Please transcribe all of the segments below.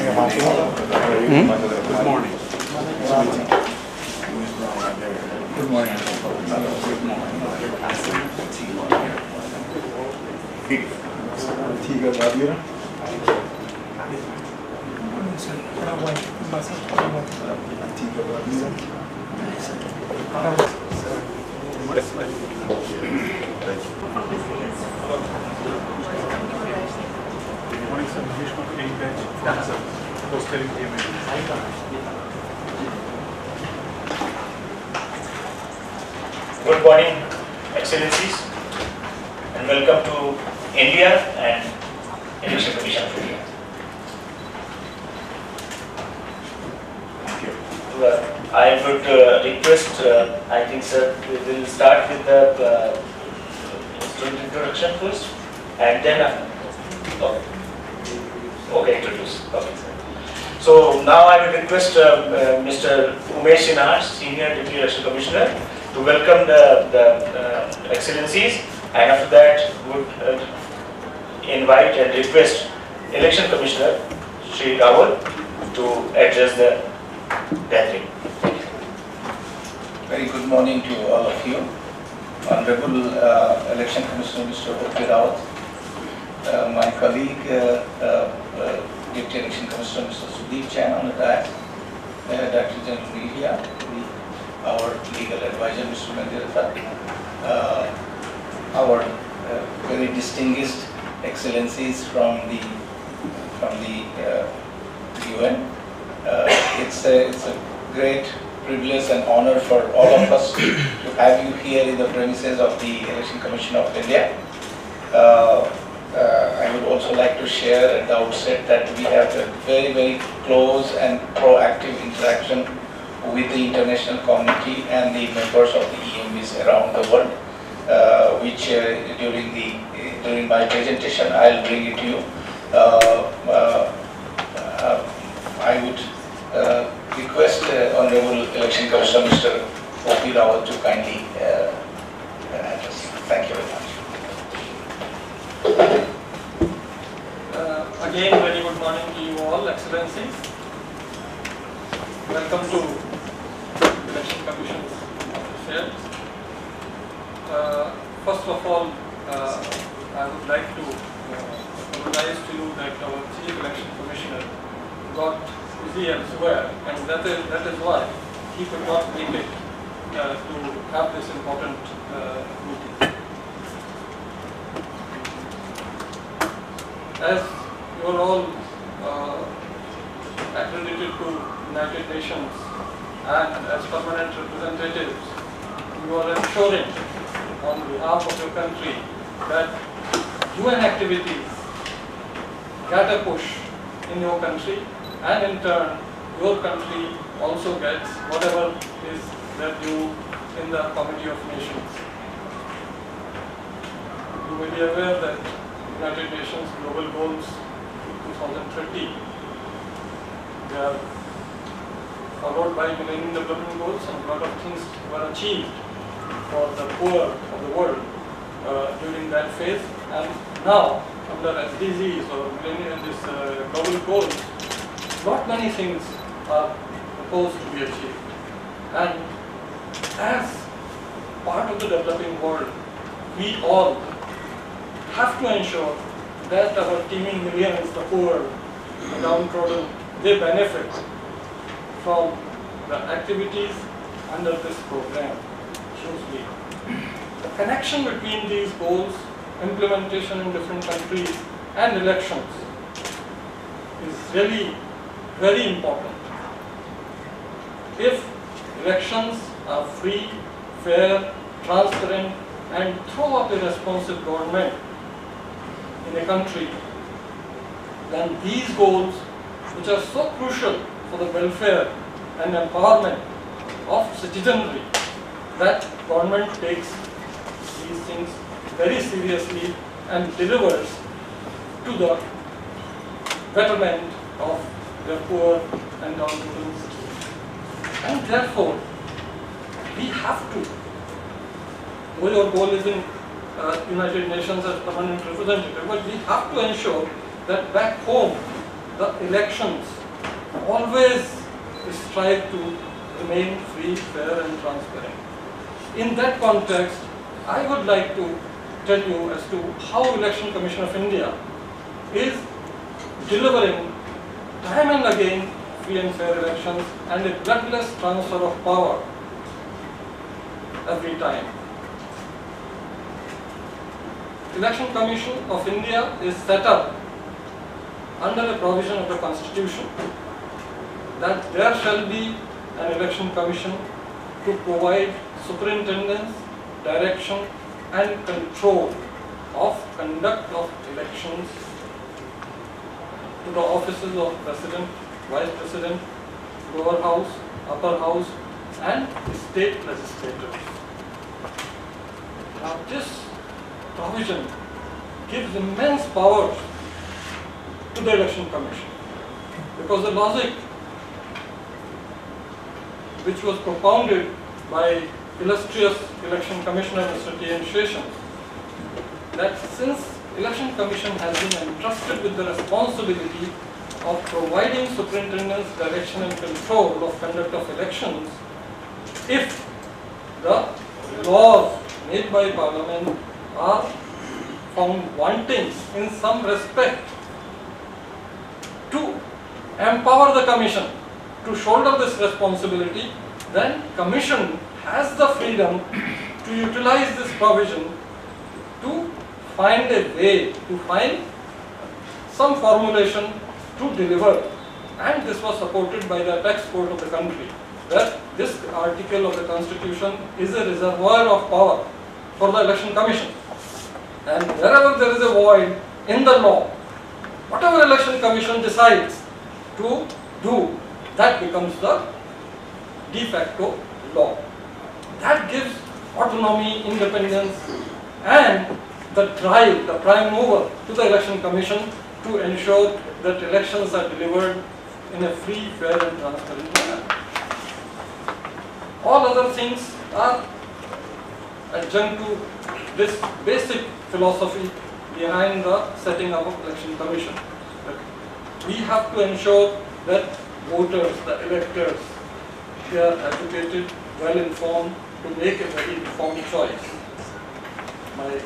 Good morning. Good morning. Good morning, Excellencies, and welcome to India and Election Commission of India. I would request, I think, sir, we will start with the student introduction first, and then, okay, introduce. Okay, sir. So now I will request Mr. Umesh Sinha, Senior Deputy Election Commissioner, to welcome the Excellencies, and after that would invite and request Election Commissioner Shri Rawal to address the gathering. Very good morning to all of you. Honorable Election Commissioner Mr. Rawal, my colleague Deputy Election Commissioner Mr. Sudeep Chan on the dais, Director General Media, our legal advisor Mr. Mandirata, our very distinguished Excellencies from the UN. It's a great privilege and honor for all of us to have you here in the premises of the Election Commission of India. I would also like to share at the outset that we have a very, very close and proactive interaction with the international community and the members of the EMBs around the world, which during my presentation I'll bring it to you. I would request Honorable Election Commissioner Mr. O.P. Rawal to kindly address you. Thank you very much. Again, very good morning to you all, Excellencies. Welcome to Election Commission's affairs. First of all, I would like to apologize to you that our Chief Election Commissioner got busy elsewhere, and that is why he could not make it to have this important meeting. As you are all accredited to United Nations and as permanent representatives, you are ensuring on behalf of your country that UN activities get a push in your country, and in turn your country also gets whatever is their due in the Committee of Nations. You may be aware that United Nations Global Goals 2030, they are followed by Millennium Development Goals, and a lot of things were achieved for the poor of the world during that phase. And now, under SDGs or global goals, not many things are proposed to be achieved. And as part of the developing world, we all have to ensure that our teeming millions, the poor, the downtrodden, they benefit from the activities under this program hugely. The connection between these goals, implementation in different countries, and elections is really very important. If elections are free, fair, transparent, and throw up a responsive government in a country, then these goals, which are so crucial for the welfare and empowerment of citizenry, that government takes these things very seriously and delivers to the betterment of the poor and downtrodden citizens. And therefore, we have to, though your goal is in United Nations as permanent representative, but we have to ensure that back home, the elections always strive to remain free, fair and transparent. In that context, I would like to tell you as to how Election Commission of India is delivering time and again free and fair elections and a bloodless transfer of power every time. Election Commission of India is set up under a provision of the Constitution that there shall be an election commission to provide superintendence, direction and control of conduct of elections to the offices of President, Vice President, Lower House, Upper House and state legislatures. Now this provision gives immense powers to the Election Commission because the logic which was propounded by illustrious Election Commissioner Mr. T.N. Sheshan, that since Election Commission has been entrusted with the responsibility of providing superintendence, direction and control of conduct of elections, if the laws made by Parliament are found wanting in some respect to empower the Commission to shoulder this responsibility, then Commission has the freedom to utilize this provision to find a way, to find some formulation to deliver. And this was supported by the tax court of the country, that this article of the Constitution is a reservoir of power for the Election Commission. And wherever there is a void in the law, whatever Election Commission decides to do, that becomes the de facto law. That gives autonomy, independence and the drive, the prime mover to the Election Commission to ensure that elections are delivered in a free, fair and transparent manner. All other things are adjunct to this basic philosophy behind the setting up of Election Commission. We have to ensure that voters, the electors, they are educated, well informed to make a very informed choice. My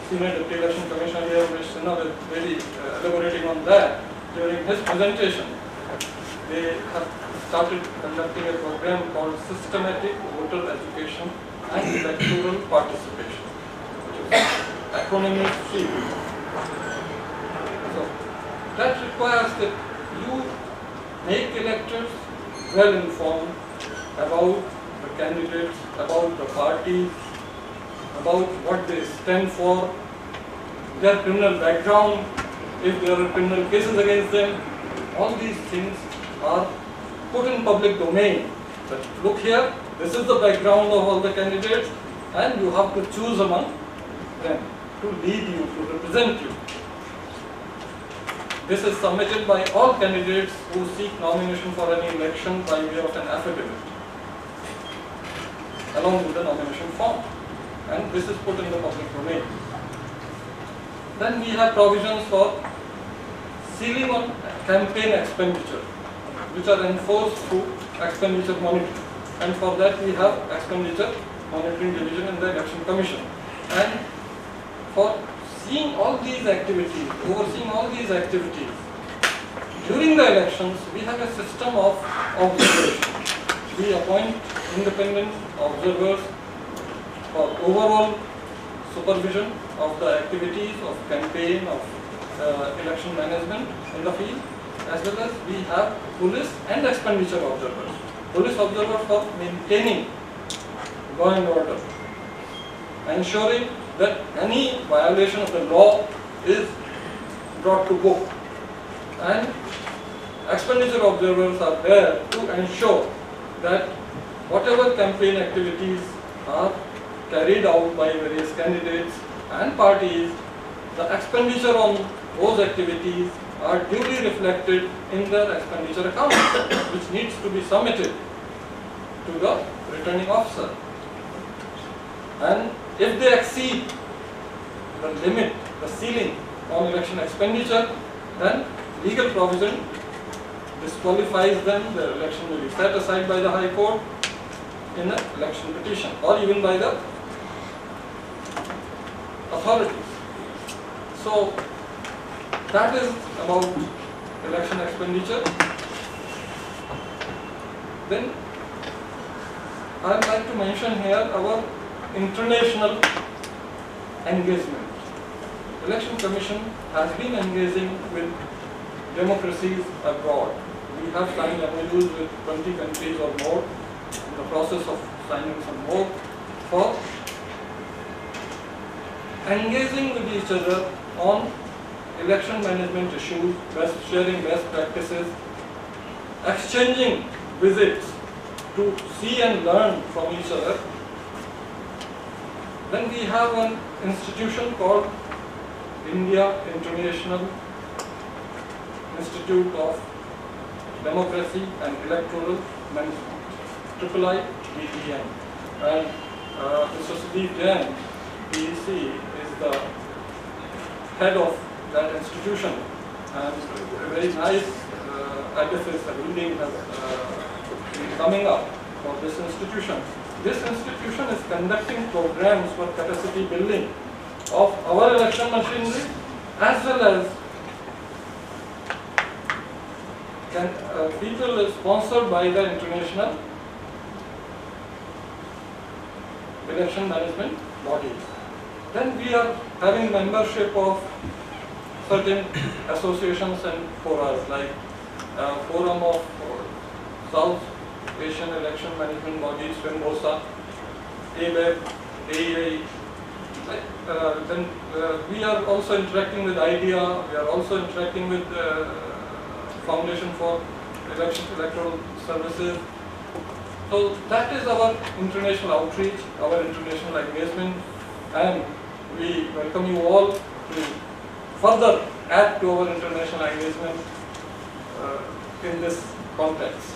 Senior Deputy Election Commissioner here, Mr. Sinha, was very elaborating on that during his presentation. They have started conducting a program called Systematic Voter Education and Electoral Participation, which is acronym SEEP. So that requires that you make electors well informed about the candidates, about the parties, about what they stand for, their criminal background, if there are criminal cases against them. All these things are put in public domain. But look here, this is the background of all the candidates and you have to choose among them to lead you, to represent you. This is submitted by all candidates who seek nomination for any election by way of an affidavit, along with the nomination form. And this is put in the public domain. Then we have provisions for sealing on campaign expenditure, which are enforced through expenditure monitoring. And for that we have expenditure monitoring division in the Election Commission. And for seeing all these activities, overseeing all these activities, during the elections we have a system of observation. We appoint independent observers for overall supervision of the activities of campaign, of election management in the field, as well as we have police and expenditure observers. Police observers for maintaining law and order, ensuring that any violation of the law is brought to book, and expenditure observers are there to ensure that whatever campaign activities are carried out by various candidates and parties, the expenditure on those activities are duly reflected in their expenditure account, which needs to be submitted to the returning officer. And if they exceed the limit, the ceiling on election expenditure, then legal provision disqualifies them, their election will be set aside by the High Court in an election petition or even by the authorities. So that is about election expenditure. Then I would like to mention here our international engagement. Election Commission has been engaging with democracies abroad. We have signed MOUs with 20 countries or more, in the process of signing some more, for engaging with each other on election management issues, sharing best practices, exchanging visits to see and learn from each other. Then we have an institution called India International Institute of Democracy and Electoral Management, IIIDEM. And Mr. Sudeep Jain, ECI, is the head of that institution, and a very nice edifice, a building has been coming up for this institution. This institution is conducting programs for capacity building of our election machinery as well as people sponsored by the international election management bodies. Then we are having membership of certain associations and forums like Forum of South Asian Election Management Bodies, FIMBOSA, ABEB, AEI. Then we are also interacting with IDEA, we are also interacting with Foundation for Electoral Services. So that is our international outreach, our international engagement, and we welcome you all to further add to our international engagement in this context.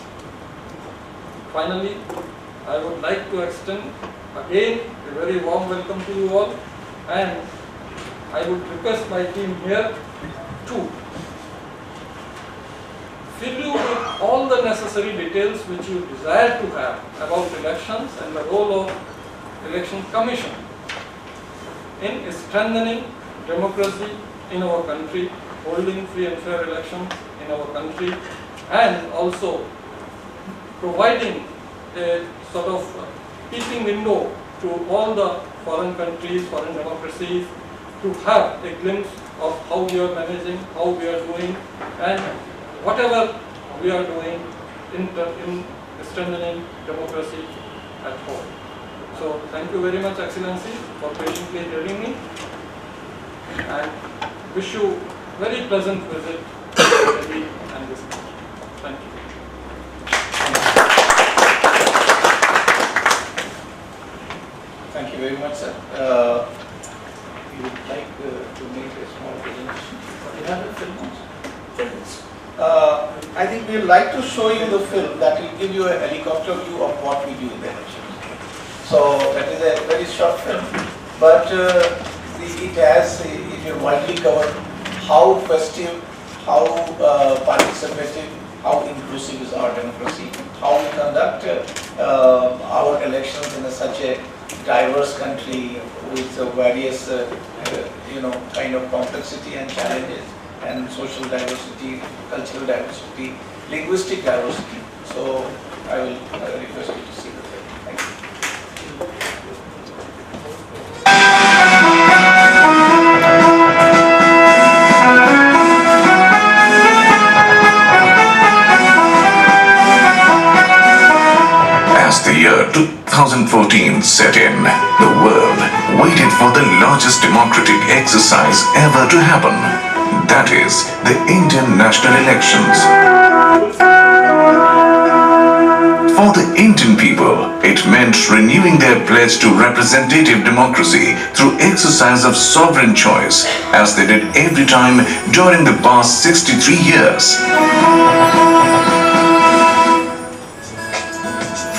Finally, I would like to extend again a very warm welcome to you all, and I would request my team here to fill you with all the necessary details which you desire to have about elections and the role of Election Commission in strengthening democracy in our country, holding free and fair elections in our country, and also providing a sort of peeping window to all the foreign countries, foreign democracies, to have a glimpse of how we are managing, how we are doing, and whatever we are doing in strengthening democracy at home. So thank you very much, Excellencies, for patiently hearing me, and wish you very pleasant visit to Delhi and this country. Thank you. Thank you very much, sir. You would like to make a small presentation? You have a film also? I think we would like to show you the film that will give you a helicopter view of what we do in the election. So that is a very short film, but it will widely cover how festive, how participative, how inclusive is our democracy, how we conduct our elections in such a diverse country with various kind of complexity and challenges, and social diversity, cultural diversity, linguistic diversity. So I will request you to see the film. Thank you. As the year 2014 set in, the world waited for the largest democratic exercise ever to happen. That is, the Indian national elections. For the Indian people, it meant renewing their pledge to representative democracy through exercise of sovereign choice, as they did every time during the past 63 years.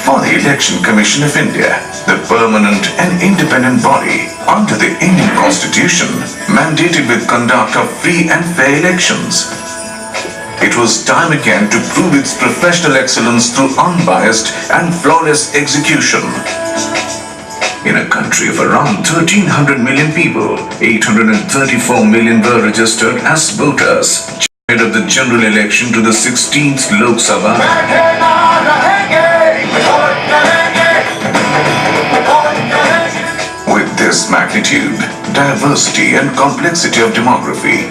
For the Election Commission of India, the permanent and independent body under the Indian Constitution, mandated with conduct of free and fair elections. it was time again to prove its professional excellence through unbiased and flawless execution. In a country of around 1,300 million people, 834 million were registered as voters ahead of the general election to the 16th Lok Sabha. With this magnitude, diversity and complexity of demography,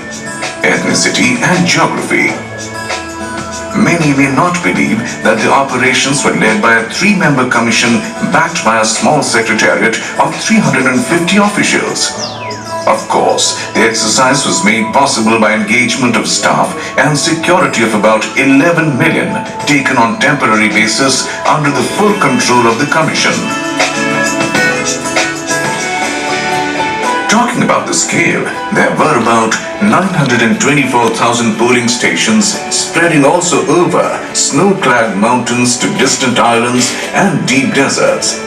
ethnicity and geography, many may not believe that the operations were led by a 3-member commission backed by a small secretariat of 350 officials. Of course, the exercise was made possible by engagement of staff and security of about 11 million taken on temporary basis under the full control of the commission. Talking about the scale, there were about 924,000 polling stations spreading also over snow-clad mountains to distant islands and deep deserts.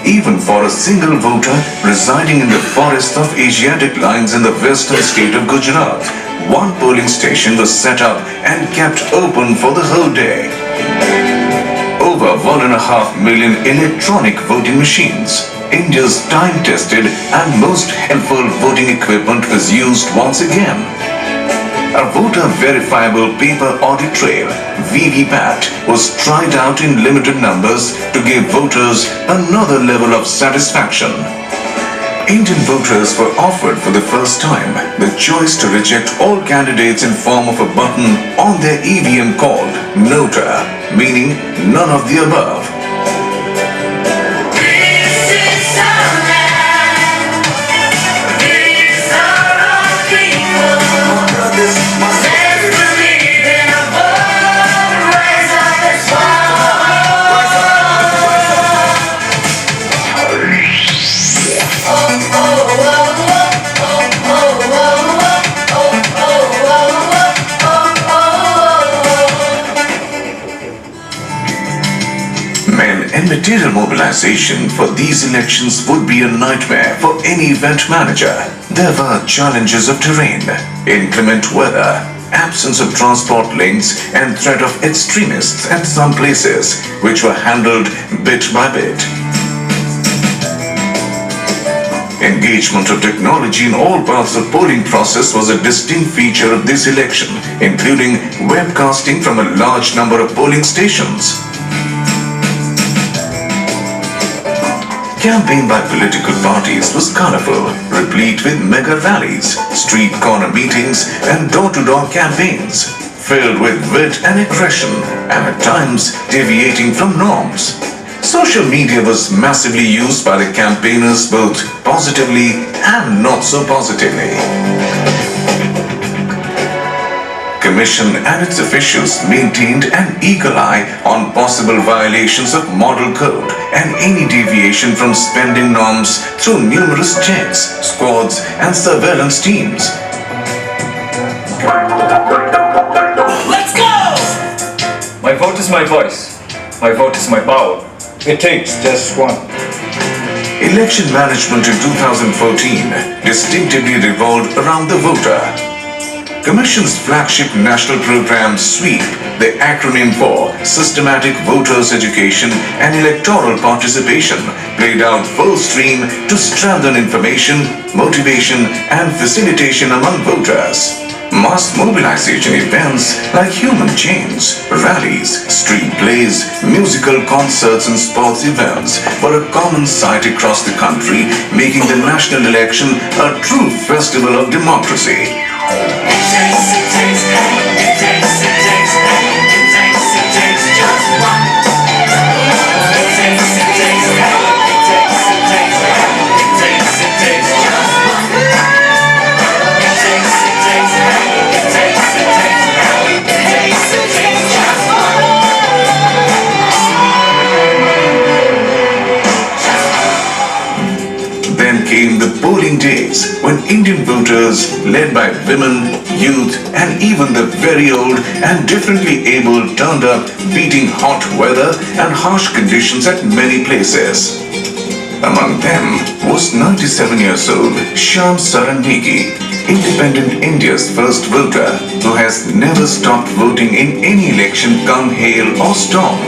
Even for a single voter residing in the forests of Asiatic lines in the western state of Gujarat, one polling station was set up and kept open for the whole day. Over 1.5 million electronic voting machines, India's time-tested and most helpful voting equipment was used once again. A voter-verifiable paper audit trail, VVPAT, was tried out in limited numbers to give voters another level of satisfaction. Indian voters were offered for the first time the choice to reject all candidates in form of a button on their EVM called Nota, meaning none of the above. And material mobilization for these elections would be a nightmare for any event manager. There were challenges of terrain, inclement weather, absence of transport links, and threat of extremists at some places, which were handled bit by bit. Engagement of technology in all parts of polling process was a distinct feature of this election, including webcasting from a large number of polling stations. Campaign by political parties was colorful, replete with mega rallies, street corner meetings, and door-to-door campaigns, filled with wit and aggression, and at times deviating from norms. Social media was massively used by the campaigners both positively and not so positively. Commission and its officials maintained an eagle eye on possible violations of model code and any deviation from spending norms through numerous checks, squads, and surveillance teams. Let's go! My vote is my voice. My vote is my power. It takes just one. Election management in 2014 distinctively revolved around the voter. Commission's flagship national program SWEEP, the acronym for Systematic Voters Education and Electoral Participation, played out full stream to strengthen information, motivation and facilitation among voters. Mass mobilization events like human chains, rallies, street plays, musical concerts and sports events were a common sight across the country, making the national election a true festival of democracy. Then came the polling days when Indian voters, led by women, youth, and even the very old and differently able, turned up, beating hot weather and harsh conditions at many places. Among them was 97 years old Shyam Saran Negi, independent India's first voter who has never stopped voting in any election come hail or storm.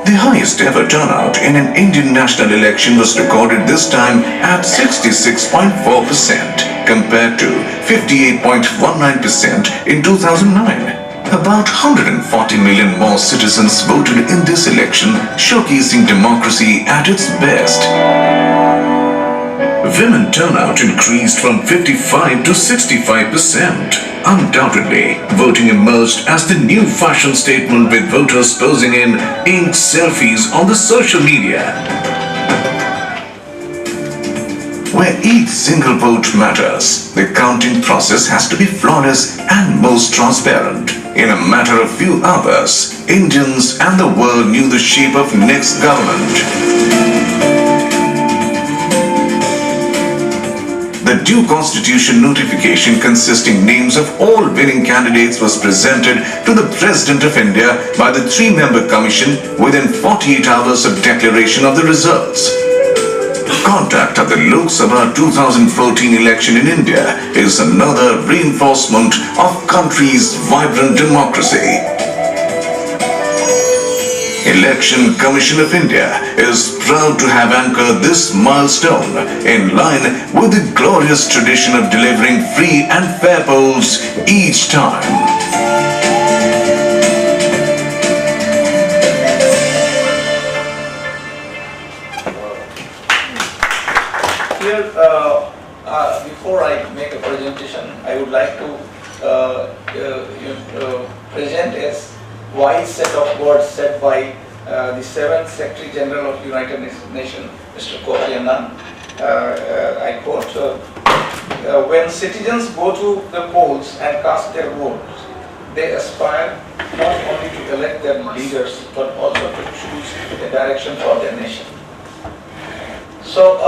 The highest ever turnout in an Indian national election was recorded this time at 66.4% compared to 58.19% in 2009. About 140 million more citizens voted in this election, showcasing democracy at its best. Women turnout increased from 55 to 65%. Undoubtedly, voting emerged as the new fashion statement with voters posing in ink selfies on the social media. Where each single vote matters, the counting process has to be flawless and most transparent. In a matter of few hours, Indians and the world knew the shape of next government. The due constitution notification consisting names of all winning candidates was presented to the President of India by the three-member commission within 48 hours of declaration of the results. Conduct of the Lok Sabha 2014 election in India is another reinforcement of country's vibrant democracy. Election Commission of India is proud to have anchored this milestone in line with the glorious tradition of delivering free and fair polls each time. Here, before I make a presentation, I would like to present a wise set of words said by the 7th Secretary General of United Nations, Mr. Kofi Annan. I quote, when citizens go to the polls and cast their votes, they aspire not only to elect their leaders, but also to choose a direction for their nation. So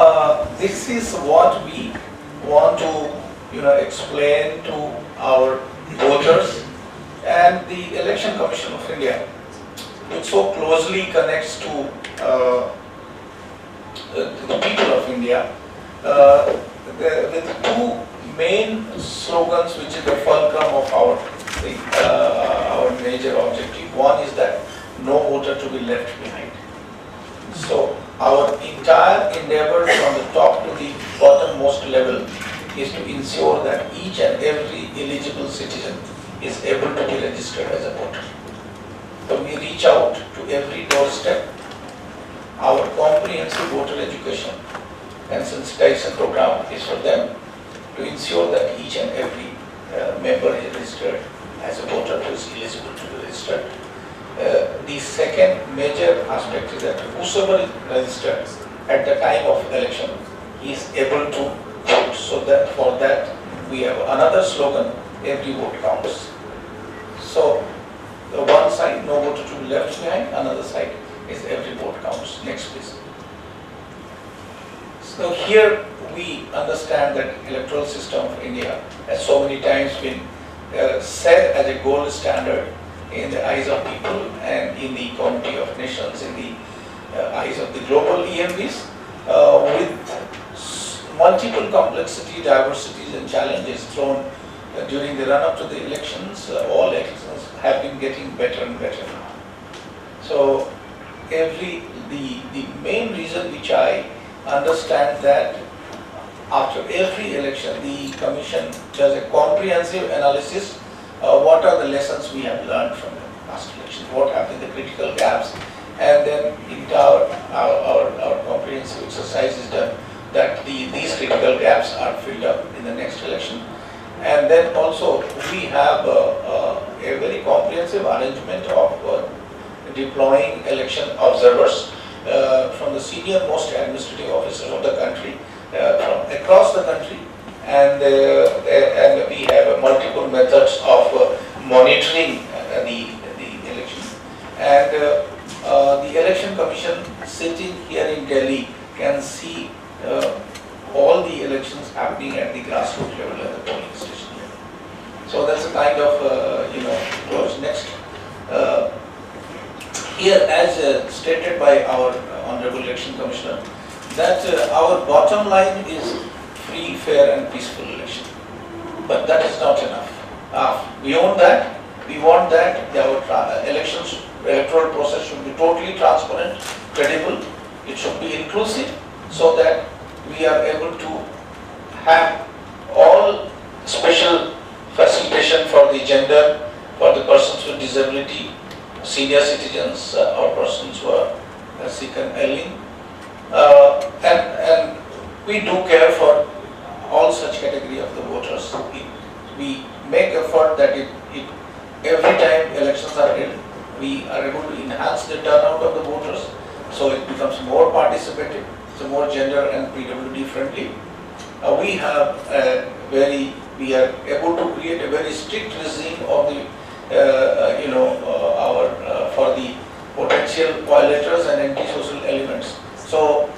this is what we want to explain to our voters, and the Election Commission of India, which so closely connects to the people of India, with two main slogans, which is the fulcrum of our major objective. One is that no voter to be left behind. So our entire endeavor from the top to the bottommost level is to ensure that each and every eligible citizen is able to be registered as a voter. So we reach out to every doorstep. Our comprehensive voter education and sensitization program is for them to ensure that each and every member is registered as a voter who is eligible to be registered. The second major aspect is that whosoever is registered at the time of election is able to vote. So that for that we have another slogan: every vote counts. So the one side, no voter to be left behind; another side is every vote counts. Next, please. So here we understand that electoral system of India has so many times been set as a gold standard in the eyes of people and in the community of nations, in the eyes of the global EMBs, with multiple complexity, diversities and challenges thrown during the run-up to the elections. All elections have been getting better and better now. So the main reason which I understand that after every election the Commission does a comprehensive analysis. What are the lessons we have learned from the last election? What have been the critical gaps? And then our comprehensive exercise is done that these critical gaps are filled up in the next election. And then also we have a very comprehensive arrangement of deploying election observers from the senior most administrative officers of the country, from across the country. And we have multiple methods of monitoring the election. And the Election Commission sitting here in Delhi can see all the elections happening at the grassroots level, at the polling station level. So that's a kind of approach. Next, here as stated by our Honorable Election Commissioner, that our bottom line is free, fair and peaceful election. but that is not enough. Beyond that, we want that our elections, electoral process should be totally transparent, credible, it should be inclusive, so that we are able to have all special facilitation for the gender, for the persons with disability, senior citizens or persons who are sick and ailing. And we do care for all such category of the voters. We make effort that every time elections are held, we are able to enhance the turnout of the voters, so it becomes more participative, so more gender and PWD friendly. We are able to create a very strict regime of the, for the potential violators and anti-social elements. So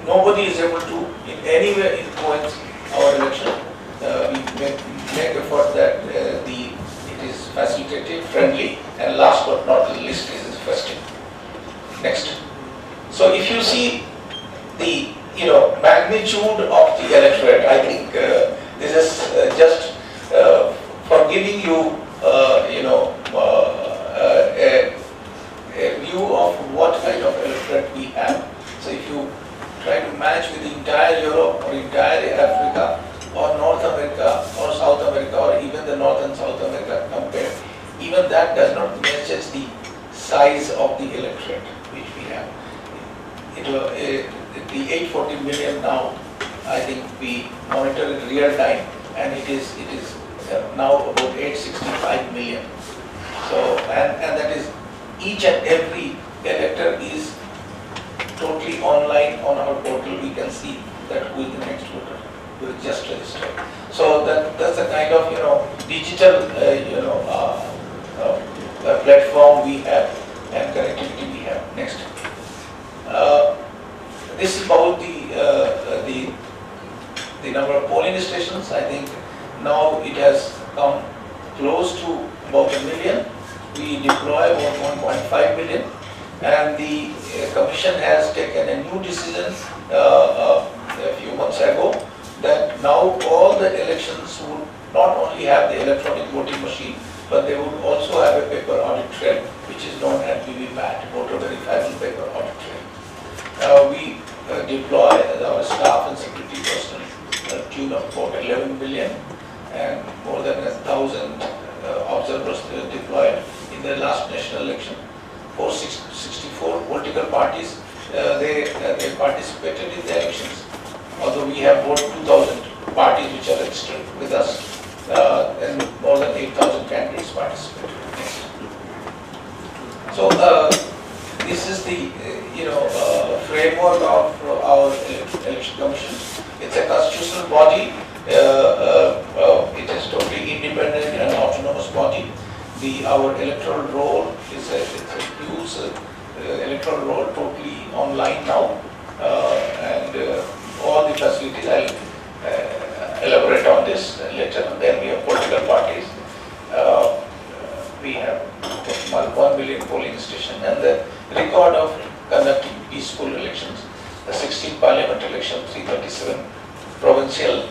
nobody is able to in any way influence our election. We make effort that it is facilitative, friendly, and last but not the least is festive. Next. So if you see the magnitude of the electorate, I think this is just for giving you a view of what kind of electorate we have. So if you try to match with the entire Europe or entire Africa or North America or South America or even the North and South America compared, even that does not measure the size of the electorate which we have. The 840 million now, I think we monitor in real time, and it is now about 865 million. So and that is each and every elector is totally online on our portal. We can see that who is the next voter, who is just registered. So that's the kind of digital platform we have and connectivity we have. Next. This is about the number of polling stations. I think now it has come close to about 1 million. We deploy about 1.5 million, and the Commission has taken a new decision a few months ago that now all the elections would not only have the electronic voting machine, but they would also have a paper audit trail, which is known as VVPAT, voter verifiable paper audit trail. We deploy our staff and security personnel at tune of about 11 billion, and more than 1,000 observers deployed in the last national election. 464 political parties they participated in the elections. Although we have about 2,000 parties which are registered with us, and more than 8,000 candidates participated. So this is the framework of our election commission. It's a constitutional body. It is totally independent and autonomous body. Our electoral roll is a huge electoral roll, totally online now, and all the facilities. I'll elaborate on this later. Then we have political parties. We have 1 million polling station, and the record of conducting peaceful elections, the 16 parliament elections, 337 provincial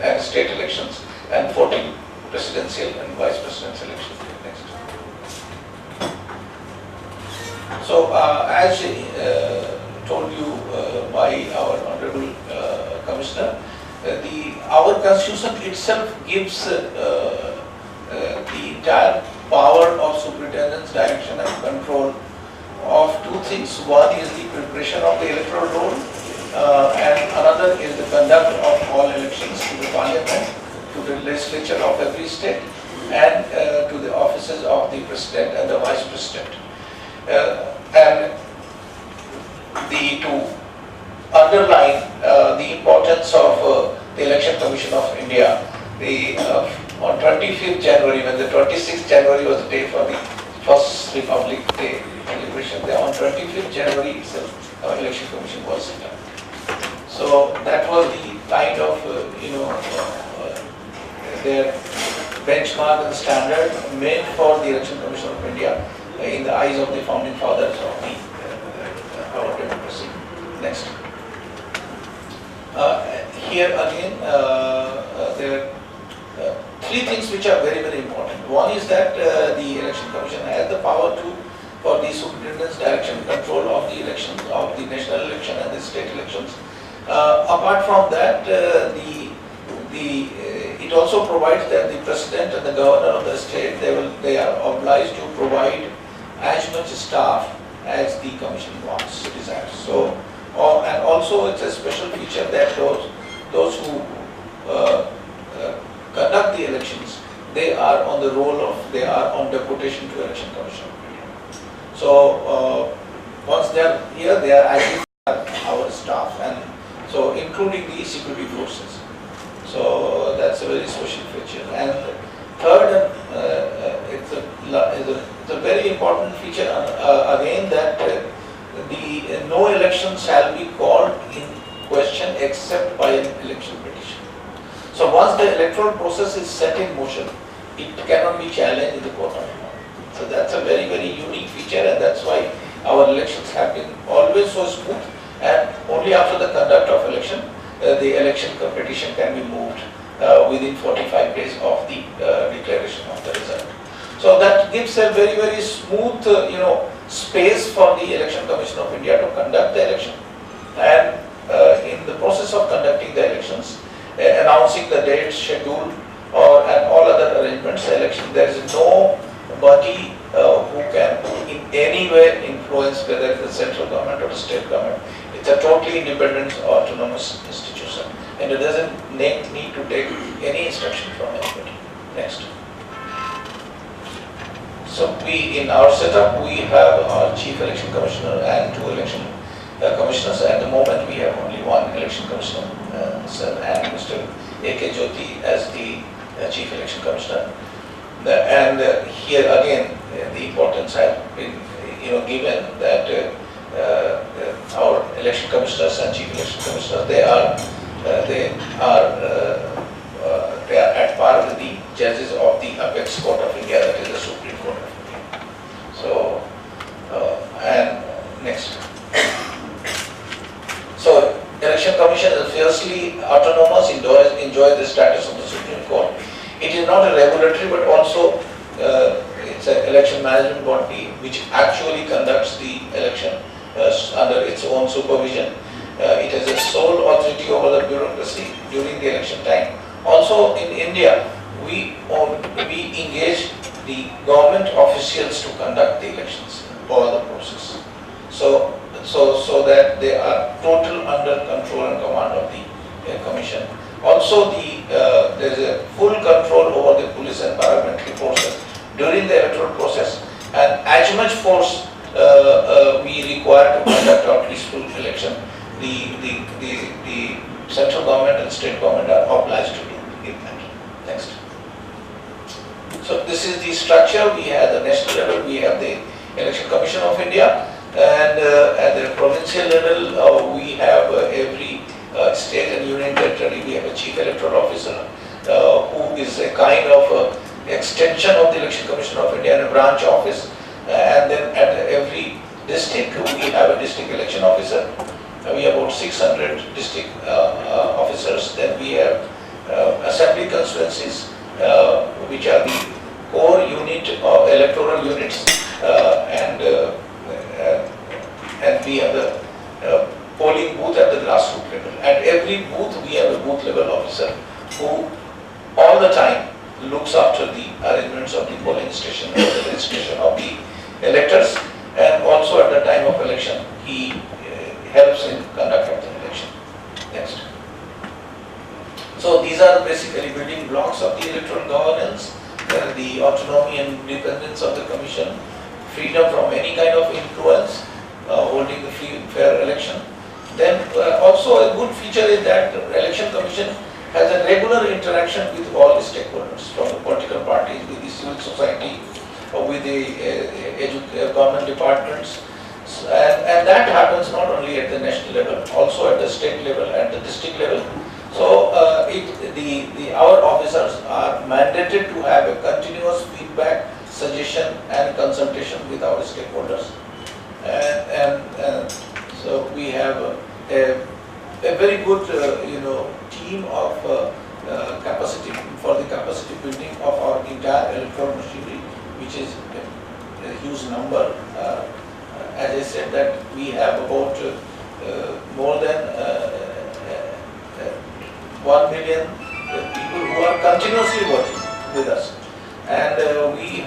and state elections, and 14 presidential and vice presidential elections. Next. So, as told you by our honorable commissioner, our constitution itself gives the entire power of superintendence, direction and control of two things. One is the preparation of the electoral roll, and another is the conduct of all elections to the parliament, to the legislature of every state, and to the offices of the president and the vice president. And to underline the importance of the Election Commission of India, on 25th January, when the 26th January was the day for the first Republic Day celebration, on 25th January itself, our Election Commission was set up. So that was the kind of, their benchmark and standard made for the Election Commission of India in the eyes of the founding fathers of our democracy. Next. Here again, things which are very, very important. One is that the Election Commission has the power for the superintendent's direction and control of the elections, of the national election and the state elections. Apart from that, it also provides that the president and the governor of the state, they are obliged to provide as much staff as the commission wants, desires. So, and also it's a special feature that those who conduct the elections, they are on the role of, they are on deputation to Election Commission of India. So once they are here, they are acting our staff, and so including the security forces. So that's a very special feature. And third, it's a very important feature again, that no election shall be called in question except by an election petition. So once the electoral process is set in motion, it cannot be challenged in the court of law. So that's a very, very unique feature, and that's why our elections have been always so smooth, and only after the conduct of election, the election petition can be moved within 45 days of the declaration of the result. So that gives a very, very smooth, space for the Election Commission of India to conduct the election. And in the process of conducting the elections, announcing the date, schedule, and all other arrangements, election, there is nobody who can in any way influence whether it's the central government or the state government. It's a totally independent, autonomous institution, and it doesn't need to take any instruction from anybody. Next. So in our setup, we have our Chief Election Commissioner and 2 election commissioners. At the moment, we have only 1 election commissioner, and Mr. A.K. Jyoti as the Chief Election Commissioner. And here again, the importance has been given that our election commissioners and chief election commissioners, they are at par with the judges of the apex court of India, that is the Supreme Court of India. So and next. So election commission is fiercely autonomous, enjoy the status of the Supreme Court. It is not a regulatory, but also it's an election management body which actually conducts the election under its own supervision. It has a sole authority over the bureaucracy during the election time. Also in India, we engage the government officials to conduct the elections or the process. So that they are total under control and command of the commission. Also, there is a full control over the police and paramilitary forces during the electoral process, and as much force we require to conduct our peaceful election, the central government and state government are obliged to do that. Next. So this is the structure. We have the national level, we have the Election Commission of India, and at the provincial level, we have every state and union territory, we have a chief electoral officer who is a kind of extension of the Election Commission of India and a branch office. And then at every district, we have a district election officer. We have about 600 district officers. Then we have assembly constituencies, which are the core unit of electoral units, and we have the polling booth at the grassroots level. At every booth, we have a booth level officer who all the time looks after the arrangements of the polling station, or the registration of the electors, and also at the time of election, he helps in conduct of the election. Next. So these are basically building blocks of the electoral governance, the autonomy and independence of the commission, freedom from any kind of influence, holding the free and fair election. Then also a good feature is that the Election Commission has a regular interaction with all the stakeholders, from the political parties, with the civil society, with the government departments, and that happens not only at the national level, also at the state level, at the district level. So our officers are mandated to have a continuous feedback, suggestion, and consultation with our stakeholders, and so we have a very good team of capacity building of is a huge number. As I said, that we have about more than 1 million people who are continuously working with us, and we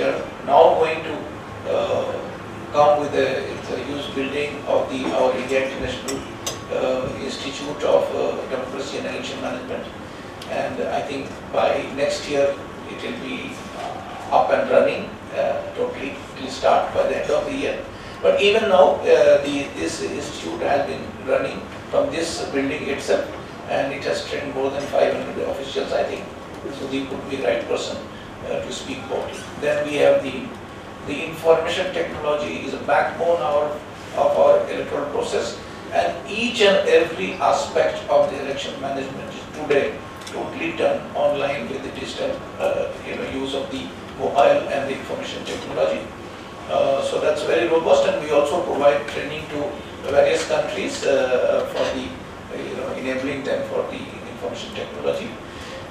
are now going to come with a huge building of our India International Institute of Democracy and Election Management, and I think by next year it will be up and running totally. It will start by the end of the year. But even now, this institute has been running from this building itself, and it has trained more than 500 officials, I think. So they could be the right person to speak about it. Then we have the information technology is a backbone of our electoral process, and each and every aspect of the election management is today totally done online with the digital use of the mobile and the information technology. So that's very robust, and we also provide training to various countries for the enabling them for the information technology.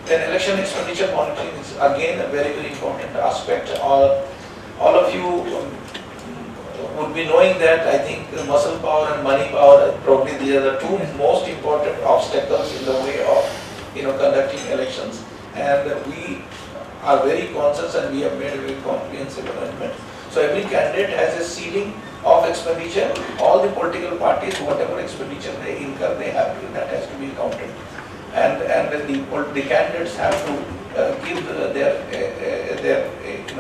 Then election expenditure monitoring is again a very important aspect. All of you would be knowing that I think muscle power and money power, probably these are the two most important obstacles in the way of conducting elections, and we are very conscious, and we have made a very comprehensive arrangement. So every candidate has a ceiling of expenditure. All the political parties, whatever expenditure they incur, that has to be counted, and the candidates have to give their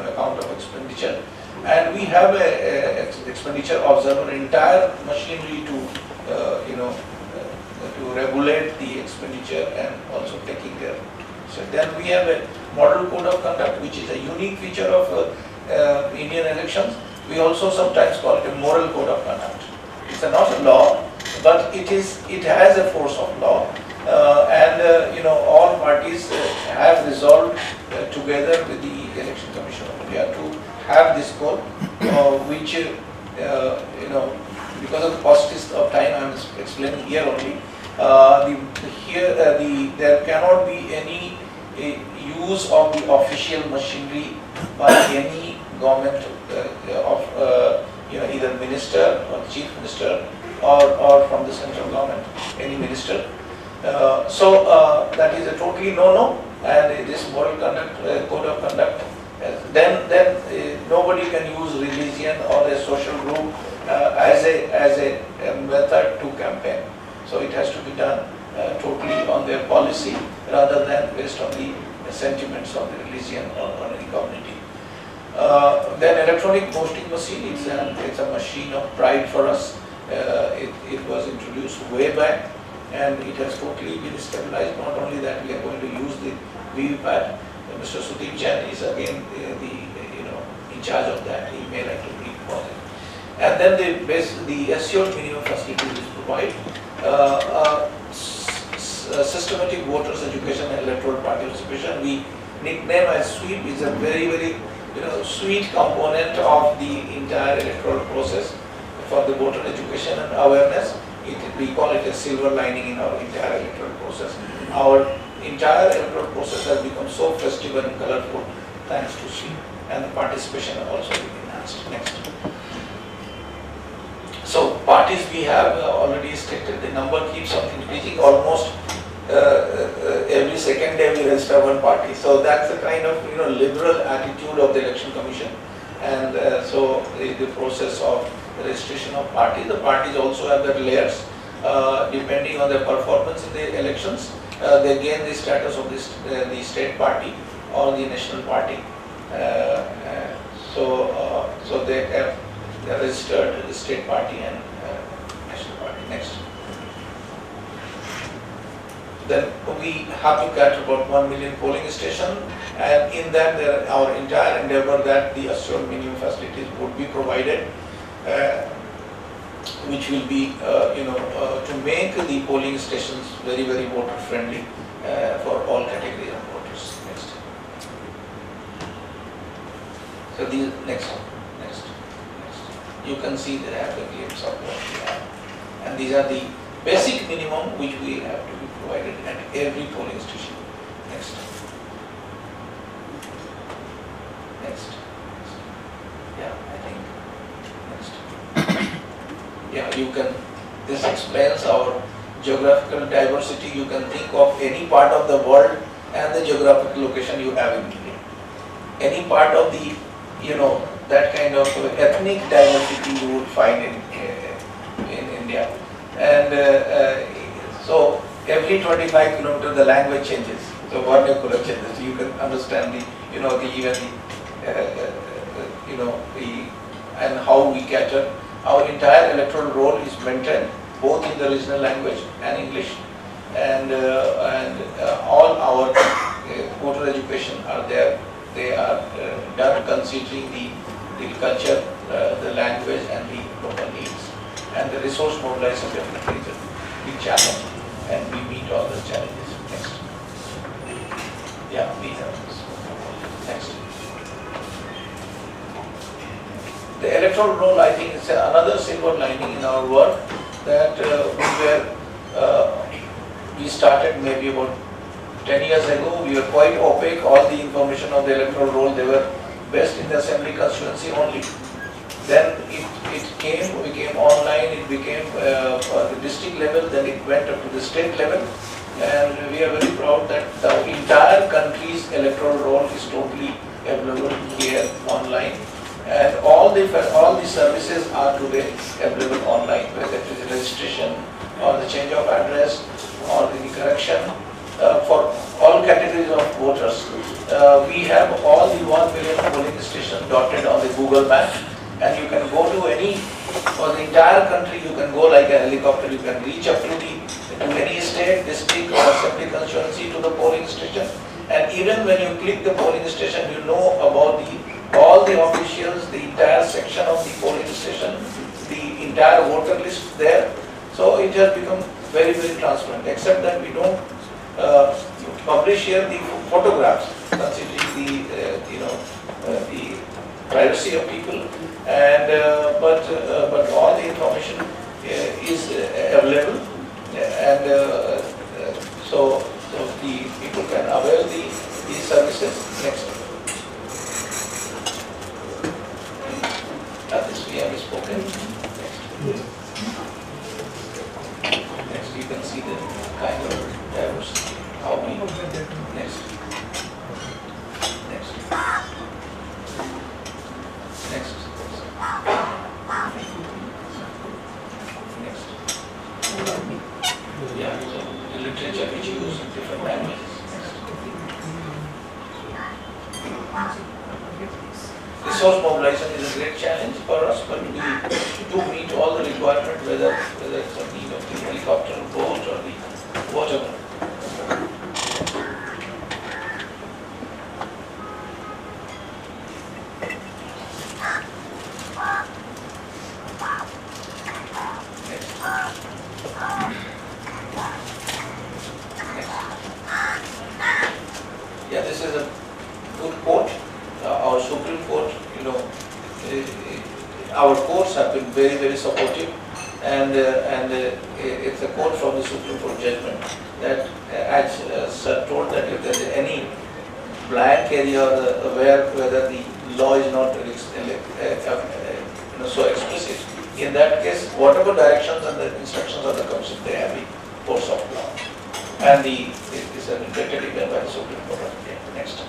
account of expenditure, and we have a expenditure observer, entire machinery to regulate the expenditure and also taking care. So then we have a model code of conduct, which is a unique feature of Indian elections. We also sometimes call it a moral code of conduct. It's not a law, but it has a force of law, and all parties have resolved together with the Election Commission of India to have this code, which because of the paucity of time, I am explaining here only. There cannot be any use of the official machinery by any government either minister or chief minister or from the central government, any minister. So that is a totally no-no, and this moral conduct, code of conduct, then nobody can use religion or a social group as a method to campaign. So it has to be done totally on their policy rather than based on the sentiments of the religion or any community. Then electronic voting machine, it's a machine of pride for us. It was introduced way back, and it has totally been stabilized. Not only that, we are going to use the VVPAT. Mr. Sudeep Jain is again in charge of that. He may like to brief about it. And then the assured minimum facilities is provide systematic voters education and electoral participation. We nickname as SWEEP. Is a very sweet component of the entire electoral process for the voter education and awareness. We call it a silver lining in our entire electoral process. Our entire electoral process has become so festive and colorful thanks to SWEEP, and the participation has also been enhanced. Next. So parties we have already stated, the number keeps on increasing. Almost every second day we register one party. So that's the kind of liberal attitude of the Election Commission, and so the process of registration of parties. The parties also have their layers depending on their performance in the elections. They gain the status of the state party or the national party. So they have registered the state party and national party. Next. Then we have to get about 1 million polling stations, and in that our entire endeavor that the assured minimum facilities would be provided, which will be to make the polling stations very voter friendly for all categories of voters. Next. So these next. You can see that I have the glimpse of what we have, and these are the basic minimum which we have to be provided at every polling station. Next. yeah, you can, this explains our geographical diversity. You can think of any part of the world and the geographical location you have in India. Any part of the, that kind of ethnic diversity you would find in India. And so every 25 kilometers the language changes. So vernacular changes. You can understand and how we cater. Our entire electoral roll is maintained both in the regional language and English, and all our voter education are there. They are done considering the culture, the language, and the local needs. And the resource mobilization definitely is a big challenge, and we meet all those challenges. Next. Yeah, we have this. Next. The electoral roll, I think, is another silver lining in our work, that we started maybe about 10 years ago. We were quite opaque. All the information of the electoral roll, they were based in the assembly constituency only. Then it became online, it became the district level, then it went up to the state level. And we are very proud that the entire country's electoral roll is totally available here online. And all the services are today available online, whether it is registration or the change of address or the correction for all categories of voters. We have all the 1 million polling stations dotted on the Google map, and you can go to any, for the entire country, you can go like a helicopter, you can reach up to any state, district or assembly constituency to the polling station. And even when you click the polling station, you know about all the officials, the entire section of the polling station, the entire voter list there. So it has become very, very transparent, except that we don't publish here the photographs, considering the privacy of people. And but all the information is available, and so the people can avail these services. Next. This we have spoken. Next, you can see the kind of diversity. How we next. Yeah, so the literature which you use in different languages. Resource mobilization is a great challenge for us, but we do meet all the requirements, whether it's a need of the helicopter, boat, or the whatever. Yeah, this is a good quote. Our Supreme Court, our courts have been very, very supportive, and it's a quote from the Supreme Court judgment that, as sir told, that if there is any blank area whether the law is not so explicit, in that case, whatever directions and the instructions of the Commission, they have the force of law, and it is interpreted even by the Supreme Court. Okay, next.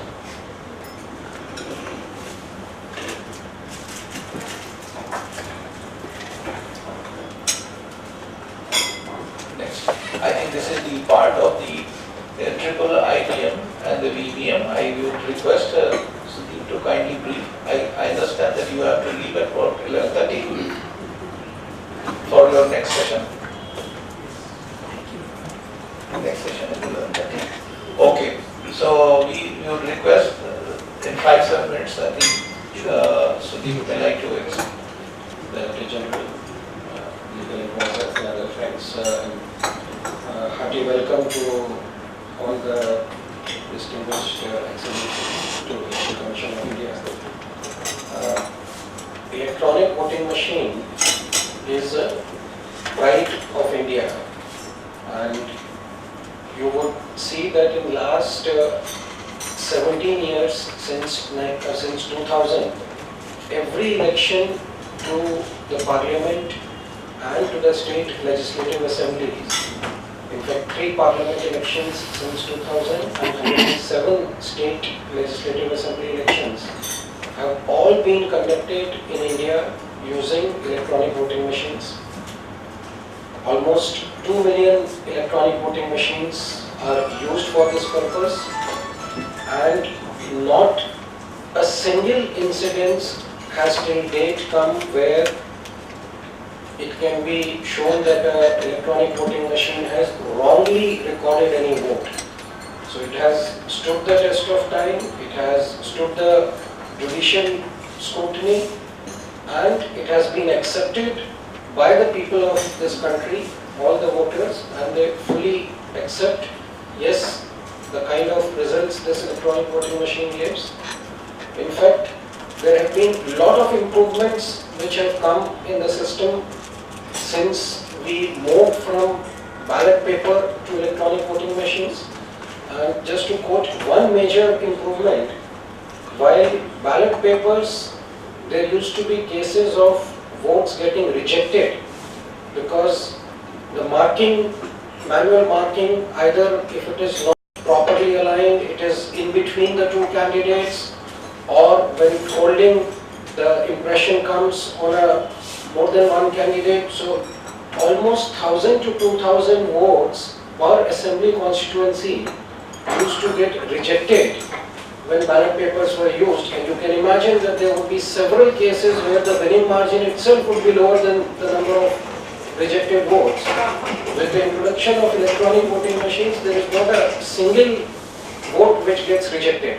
I think this is the part of the triple ITM and the VBM. I would request Sudeep to kindly brief. I understand that you have to leave at about 11:30 for your next session. Next session is 11:30. Okay, so we would request in 5-7 minutes, I think Sudeep would like to explain. Director General, legal advisors, and other friends, hearty welcome to all the distinguished exhibitors to the Commission of India. Electronic voting machine is a pride of India, and you would see that in last 17 years since 2000, every election to the Parliament and to the state legislative assemblies. In fact, 3 parliament elections since 2000 and 107 state legislative assembly elections have all been conducted in India using electronic voting machines. Almost 2 million electronic voting machines are used for this purpose, and not a single incident has till date come where it can be shown that an electronic voting machine has wrongly recorded any vote. So it has stood the test of time, it has stood the judicial scrutiny, and it has been accepted by the people of this country, all the voters, and they fully accept, yes, the kind of results this electronic voting machine gives. In fact, there have been a lot of improvements which have come in the system since we moved from ballot paper to electronic voting machines. And just to quote one major improvement, while ballot papers, there used to be cases of votes getting rejected because the marking, manual marking, either if it is not properly aligned, it is in between the 2 candidates, or when folding, the impression comes on a more than 1 candidate. So almost 1,000 to 2,000 votes per assembly constituency used to get rejected when ballot papers were used, and you can imagine that there would be several cases where the winning margin itself would be lower than the number of rejected votes. With the introduction of electronic voting machines, there is not a single vote which gets rejected.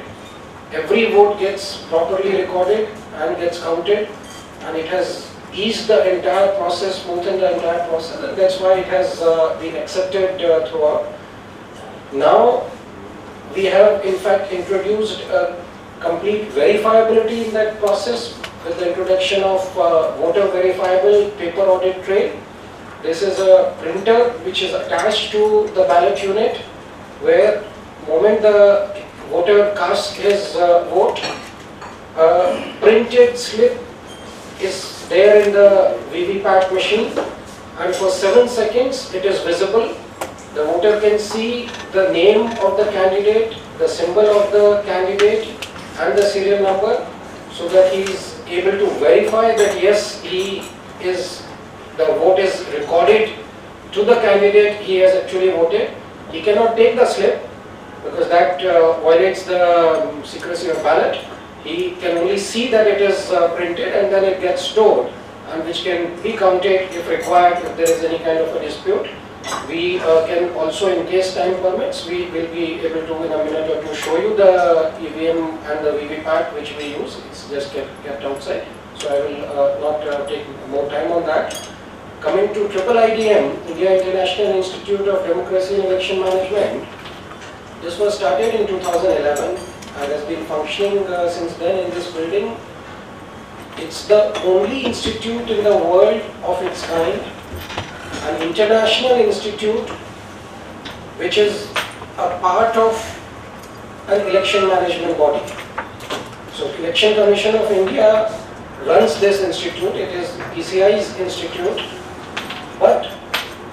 Every vote gets properly recorded and gets counted, and it has eased the entire process, smoothened the entire process, and that's why it has been accepted throughout. Now, we have in fact introduced a complete verifiability in that process with the introduction of voter verifiable paper audit trail. This is a printer which is attached to the ballot unit, where moment the voter casts his vote, a printed slip is there in the VVPAT machine, and for 7 seconds it is visible. The voter can see the name of the candidate, the symbol of the candidate, and the serial number, so that he is able to verify that yes, the vote is recorded to the candidate he has actually voted. He cannot take the slip because that violates the secrecy of ballot. He can only see that it is printed, and then it gets stored, and which can be counted if required, if there is any kind of a dispute. We can also, in case time permits, we will be able to in a minute or two show you the EVM and the VVPAT which we use. It's just kept outside, so I will not take more time on that. Coming to IIIDM, India International Institute of Democracy and Election Management, this was started in 2011 and has been functioning since then in this building. It's the only institute in the world of its kind, an international institute which is a part of an election management body. So Election Commission of India runs this institute. It is ECI's institute, but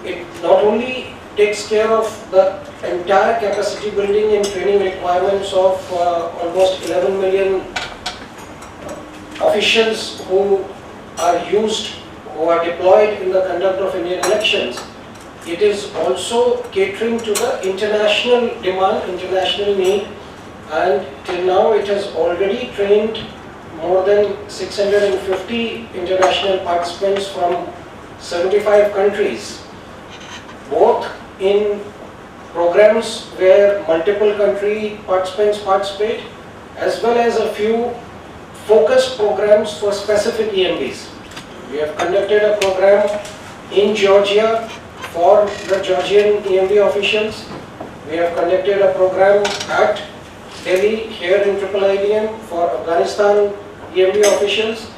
it not only takes care of the entire capacity building and training requirements of almost 11 million officials who are deployed in the conduct of Indian elections. It is also catering to the international demand, international need, and till now it has already trained more than 650 international participants from 75 countries, both in programs where multiple country participants participate, as well as a few focused programs for specific EMBs. We have conducted a program in Georgia for the Georgian EMB officials. We have conducted a program at Delhi here in IIIDM for Afghanistan EMB officials,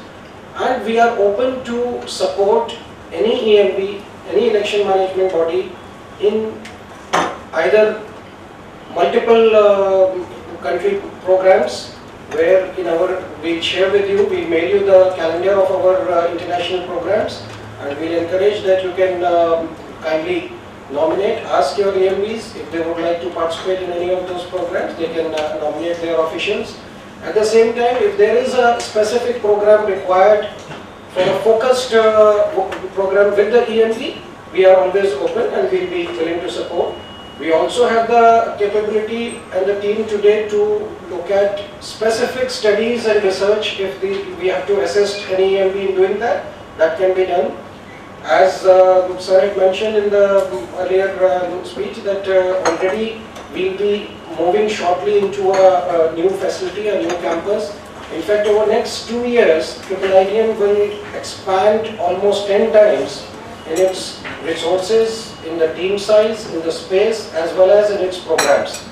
and we are open to support any EMB, any election management body in either multiple country programs, where we share with you, we mail you the calendar of our international programs, and we'll encourage that you can kindly nominate, ask your EMBs if they would like to participate in any of those programs, they can nominate their officials. At the same time, if there is a specific program required for a focused program with the EMB, we are always open and we'll be willing to support. We also have the capability and the team today to look at specific studies and research. If we have to assist any EMB in doing that, that can be done. As Sir had mentioned in the earlier speech, that already we'll be moving shortly into a new facility, a new campus. In fact, over the next 2 years, IIM will expand almost 10 times in its resources, in the team size, in the space, as well as in its programs.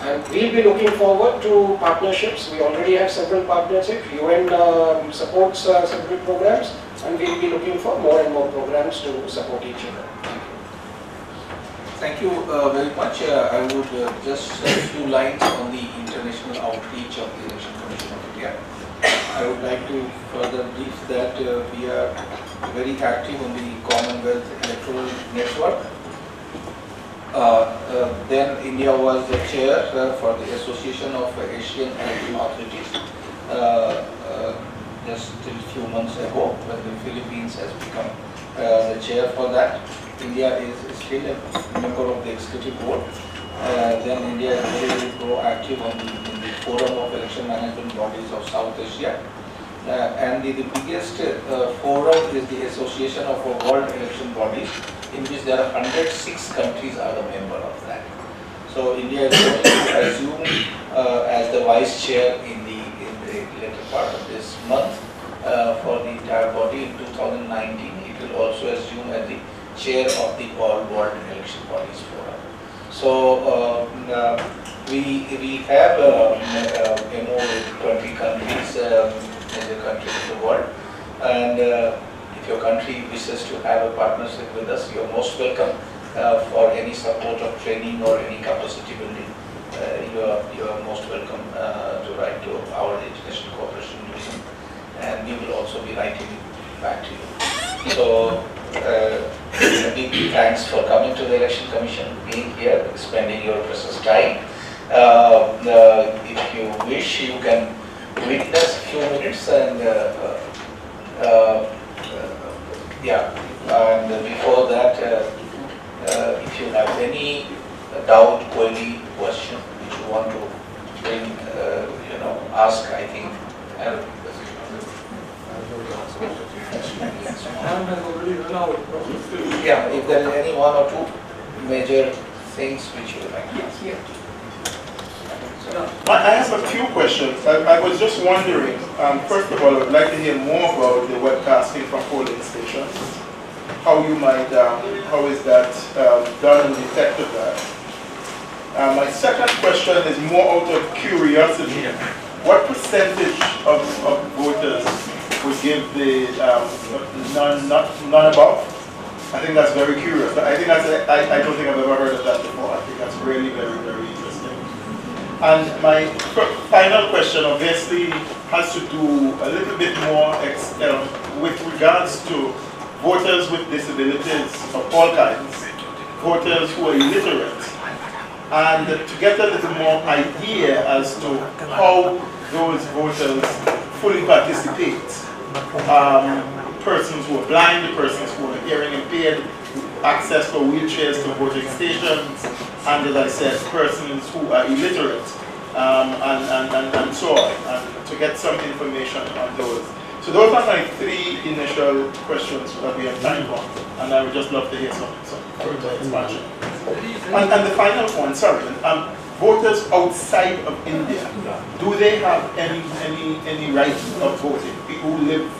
And we'll be looking forward to partnerships. We already have several partnerships. UN supports several programs, and we'll be looking for more and more programs to support each other. Thank you very much. I would just say a few lines on the international outreach of the Election Commission of India. I would like to further brief that we are very active on the Commonwealth Electoral Network. Then India was the chair for the Association of Asian Election Authorities just till a few months ago, when the Philippines has become the chair for that. India is still a member of the executive board. Then India is very proactive in the forum of election management bodies of South Asia. And the biggest forum is the Association of World Election Bodies, in which there are 106 countries are the member of that. So India is going to assume as the vice chair in the later part of this month for the entire body in 2019. It will also assume as the chair of the All World Election Bodies Forum. So we have MO with 20 countries in the countries of the world, and if your country wishes to have a partnership with us, you are most welcome for any support of training or any capacity building. You are most welcome to write to our International Cooperation Division, and we will also be writing back to you. So big thanks for coming to the Election Commission, being here, spending your precious time. If you wish, you can witness a few minutes, and and before that, if you have any doubt, query, question which you want to bring, ask, I think. Time has already run out. Yeah, if there is any one or two major things which you would like to ask. I have a few questions. I was just wondering, first of all, I would like to hear more about the webcasting from polling stations. How is that done and the effect of that? My second question is more out of curiosity. What percentage of voters would give the none above? I think that's very curious. I think I don't think I've ever heard of that before. I think that's really very, very interesting. And my final question obviously has to do a little bit more with regards to voters with disabilities of all kinds, voters who are illiterate, and to get a little more idea as to how those voters fully participate. Persons who are blind, persons who are hearing impaired, access for wheelchairs to voting stations, and as I said, persons who are illiterate, and so on, and to get some information on those. So those are my three initial questions that we have time for, and I would just love to hear some further expansion. And the final one, sorry, voters outside of India, do they have any right of voting? People who live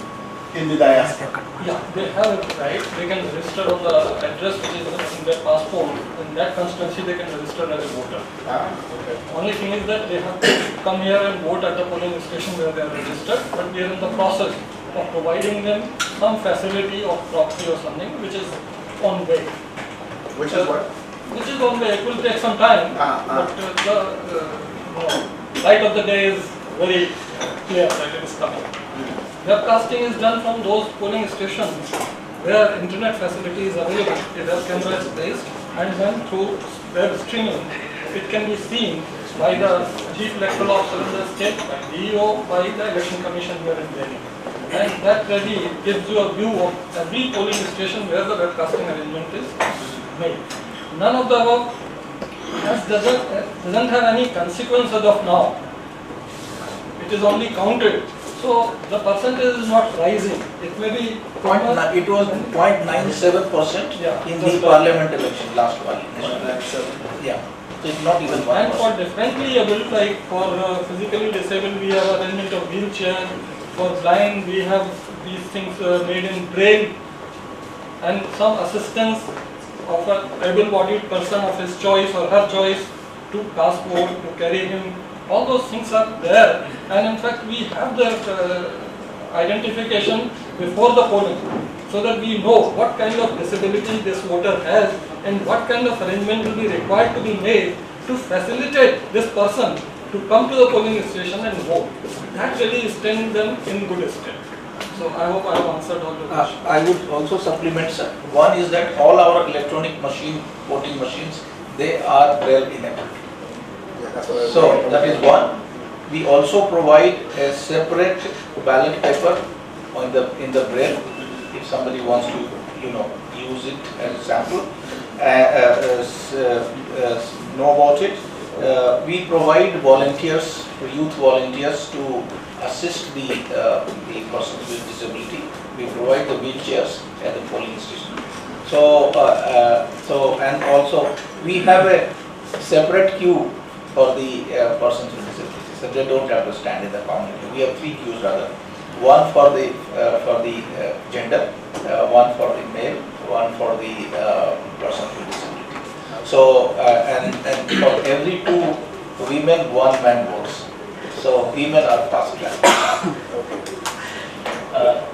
in the diaspora? Yeah, they have a right. They can register on the address which is in their passport. In that constituency, they can register as a voter. Okay. Only thing is that they have to come here and vote at the polling station where they are registered. But we are in the process of providing them some facility of proxy or something which is on way. Which is what? Which is on way. It will take some time, but the light of the day is very clear that it is coming. Webcasting is done from those polling stations where internet facility is available, it has cameras placed, and then through web streaming, it can be seen by the Chief Electoral Officer in the state, by DEO, by the Election Commission here in Delhi. And that really gives you a view of every polling station where the webcasting arrangement is made. None of the above doesn't have any consequence as of now. It is only counted. So the percentage is not rising. It may be It was 0.97% Yeah. in the parliament election last one. Yeah, so it's not even 1%. And for differently able, like for physically disabled, we have arrangement of wheelchair. For blind, we have these things made in braille, and some assistance of an able-bodied person of his choice or her choice to passport, to carry him. All those things are there, and in fact we have the identification before the polling, so that we know what kind of disability this voter has and what kind of arrangement will be required to be made to facilitate this person to come to the polling station and vote. That really is standing them in good stead. So I hope I have answered all the questions. I would also supplement, sir. One is that all our electronic voting machines, they are braille enabled. So that is one. We also provide a separate ballot paper in the braille if somebody wants to, use it as a sample, know about it. We provide volunteers, youth volunteers, to assist the person with disability. We provide the wheelchairs at the polling station. So and also we have a separate queue for the persons with disabilities. So they don't have to stand in the counter. We have 3 queues rather. One for the gender, one for the male, one for the person with disability. So and for every 2 women, 1 man votes. So women are first class.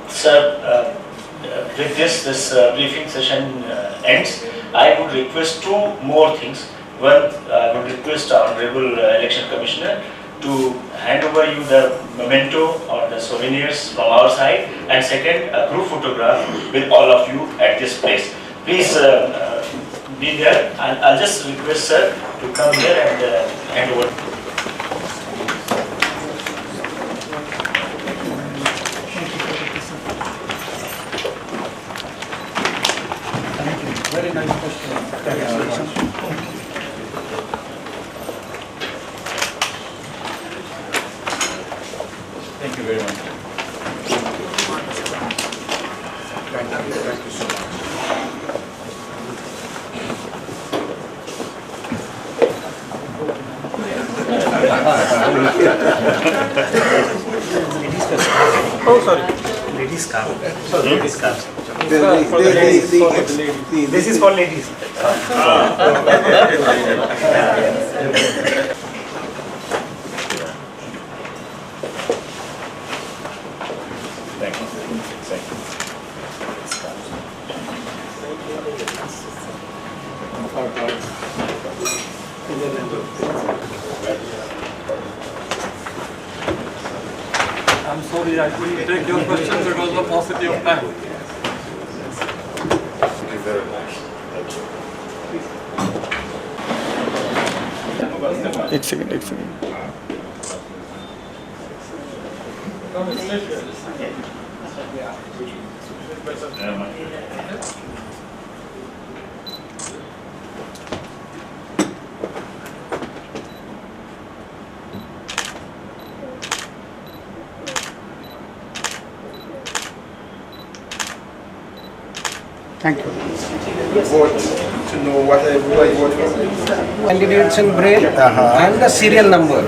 Sir, with this briefing session ends, I would request 2 more things. One, I would request our Honorable Election Commissioner to hand over you the memento or the souvenirs from our side, and second, a group photograph with all of you at this place. Please be there, and I'll just request sir to come here and hand over. Very nice question. Thank you very much. Thank you very much. Thank you so much. Oh, sorry. Ladies' car. Ladies' car. This is for ladies. Thank you. Thank you. I'm sorry, I couldn't take your question because of the paucity of time. Thank you very much. Eight seconds. Come and sit here. Thank you. Vote to know what I vote for. Candidates in braille and the serial number.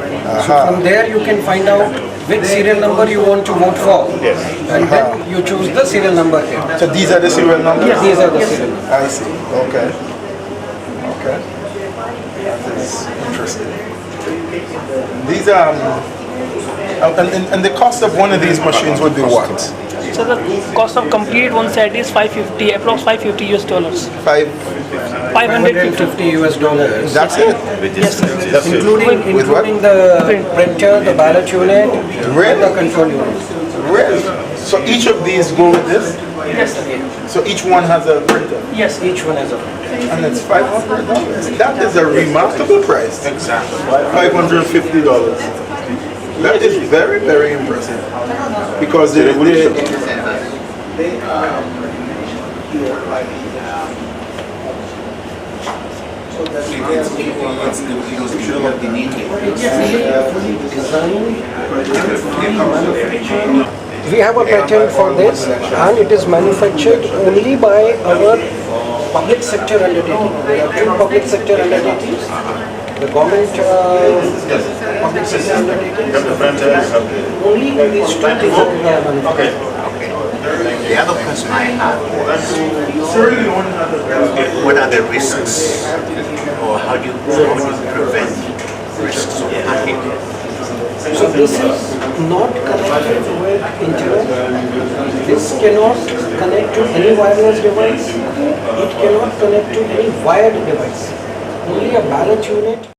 So from there you can find out which serial number you want to vote for. Yes. And then you choose the serial number here. So these are the serial numbers? Yes, these are the serial numbers. I see. Okay. Okay. That is interesting. These are, and the cost of one of these machines would be what? So the cost of complete one set is 550, approx $550 US. 550 US dollars. That's it? Yes, sir. Including With what? the printer, the ballot unit, and Really? the control unit. Really? So each of these go with this? Yes, sir. So each one has a printer? Yes, sir. Each one has a. And it's $500. That is a remarkable price. Exactly. $550. That is very, very impressive. Because they We have a patent for this, and it is manufactured only by our public sector undertaking. There are two public sector undertakings. The government public sector undertakings. Only these two things are manufactured. The other question I have was, what are the risks, or how do you prevent risks of hacking? So this is not connected with internet. This cannot connect to any wireless device. It cannot connect to any wired device. Only a ballot unit